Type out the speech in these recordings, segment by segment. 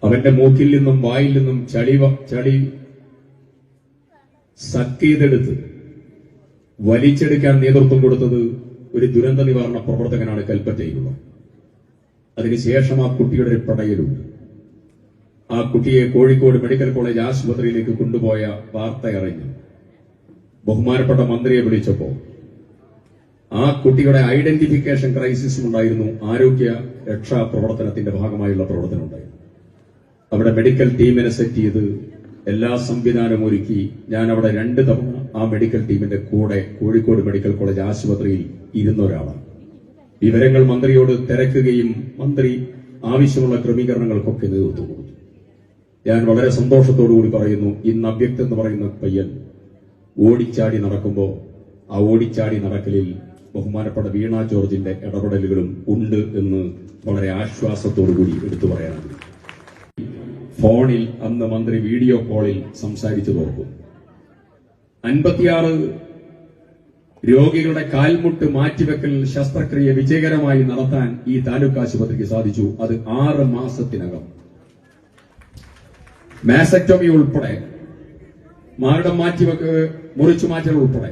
അവന്റെ മൂക്കിൽ നിന്നും വായിൽ നിന്നും ചളി സക്കീതെടുത്ത് വലിച്ചെടുക്കാൻ നേതൃത്വം കൊടുത്തത് ഒരു ദുരന്ത നിവാരണ പ്രവർത്തകനാണ് കൽപ്പറ്റയിലുള്ള. അതിനുശേഷം ആ കുട്ടിയുടെ ഒരു പടയലുണ്ട്. ആ കുട്ടിയെ കോഴിക്കോട് മെഡിക്കൽ കോളേജ് ആശുപത്രിയിലേക്ക് കൊണ്ടുപോയ വാർത്ത അറിഞ്ഞു ബഹുമാനപ്പെട്ട മന്ത്രിയെ വിളിച്ചപ്പോ ആ കുട്ടിയുടെ ഐഡന്റിഫിക്കേഷൻ ക്രൈസിസും ഉണ്ടായിരുന്നു. ആരോഗ്യ രക്ഷാ പ്രവർത്തനത്തിന്റെ ഭാഗമായുള്ള പ്രവർത്തനം ഉണ്ടായിരുന്നു. അവിടെ മെഡിക്കൽ ടീമിനെ സെറ്റ് ചെയ്ത് എല്ലാ സംവിധാനവും ഒരുക്കി ഞാൻ അവിടെ 2 തവണ ആ മെഡിക്കൽ ടീമിന്റെ കൂടെ കോഴിക്കോട് മെഡിക്കൽ കോളേജ് ആശുപത്രിയിൽ ഇരുന്ന ഒരാളാണ്. വിവരങ്ങൾ മന്ത്രിയോട് തിരക്കുകയും മന്ത്രി ആവശ്യമുള്ള ക്രമീകരണങ്ങൾക്കൊക്കെ നേതൃത്വം കൊടുത്തു. ഞാൻ വളരെ സന്തോഷത്തോടുകൂടി പറയുന്നു, ഇന്ന് അവ്യക്തം എന്ന് പറയുന്ന പയ്യൻ ഓടിച്ചാടി നടക്കുമ്പോൾ ആ ഓടിച്ചാടി നടക്കലിൽ ബഹുമാനപ്പെട്ട വീണ ജോർജിന്റെ ഇടപെടലുകളും ഉണ്ട് എന്ന് വളരെ ആശ്വാസത്തോടുകൂടി എടുത്തു പറയാനാണ്. ഫോണിൽ അന്ന് മന്ത്രി വീഡിയോ കോളിൽ സംസാരിച്ചു തോർക്കും. 56 രോഗികളുടെ കാൽമുട്ട് മാറ്റിവെക്കൽ ശസ്ത്രക്രിയ വിജയകരമായി നടത്താൻ ഈ താലൂക്ക് ആശുപത്രിക്ക് സാധിച്ചു. അത് 6 മാസത്തിനകം. മാസക്ടോമി ഉൾപ്പെടെ, മാറിടം മുറിച്ചു മാറ്റൽ ഉൾപ്പെടെ,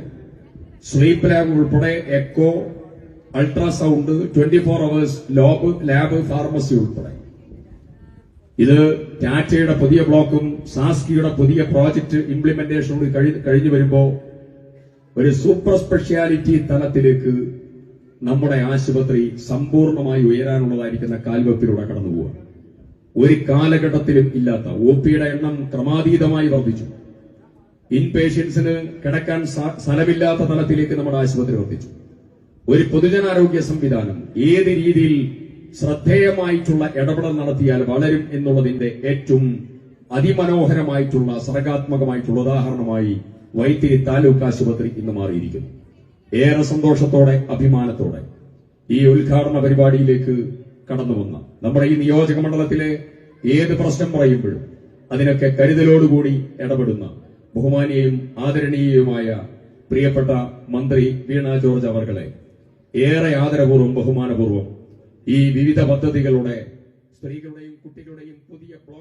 സ്ലീപ്പ് ലാബ് ഉൾപ്പെടെ, echo, ultrasound, 24 hours lab, pharmacy ഉൾപ്പെടെ. ഇത് ടാറ്റയുടെ പുതിയ ബ്ലോക്കും സാസ്കിയുടെ പുതിയ പ്രോജക്ട് ഇംപ്ലിമെന്റേഷനോട് കഴിഞ്ഞു വരുമ്പോ ഒരു സൂപ്പർ സ്പെഷ്യാലിറ്റി തലത്തിലേക്ക് നമ്മുടെ ആശുപത്രി സമ്പൂർണമായി ഉയരാനുള്ളതായിരിക്കുന്ന കാൽവെപ്പിലൂടെ കടന്നുപോവുക. ഒരു കാലഘട്ടത്തിലും ഇല്ലാത്ത ഒപിയുടെ എണ്ണം ക്രമാതീതമായി വർദ്ധിച്ചു. ഇൻപേഷ്യൻസിന് കിടക്കാൻ സ്ഥലമില്ലാത്ത തലത്തിലേക്ക് നമ്മുടെ ആശുപത്രി വർദ്ധിച്ചു. ഒരു പൊതുജനാരോഗ്യ സംവിധാനം ഏത് രീതിയിൽ ശ്രദ്ധേയമായിട്ടുള്ള ഇടപെടൽ നടത്തിയാൽ വളരും എന്നുള്ളതിന്റെ ഏറ്റവും അതിമനോഹരമായിട്ടുള്ള സർഗാത്മകമായിട്ടുള്ള ഉദാഹരണമായി വൈത്തിരി താലൂക്ക് ആശുപത്രി ഇന്ന് മാറിയിരിക്കുന്നു. ഏറെ സന്തോഷത്തോടെ അഭിമാനത്തോടെ ഈ ഉദ്ഘാടന പരിപാടിയിലേക്ക് കടന്നുവന്ന നമ്മുടെ ഈ നിയോജക മണ്ഡലത്തിലെ ഏത് പ്രശ്നം പറയുമ്പോഴും അതിനൊക്കെ കരുതലോടുകൂടി ഇടപെടുന്ന ബഹുമാനീയയും ആദരണീയയുമായ പ്രിയപ്പെട്ട മന്ത്രി വീണ ജോർജ് അവർകളെ ഏറെ ആദരപൂർവ്വം ബഹുമാനപൂർവ്വം ഈ വിവിധ പദ്ധതികളുടെ സ്ത്രീകളുടെയും കുട്ടികളുടെയും പുതിയ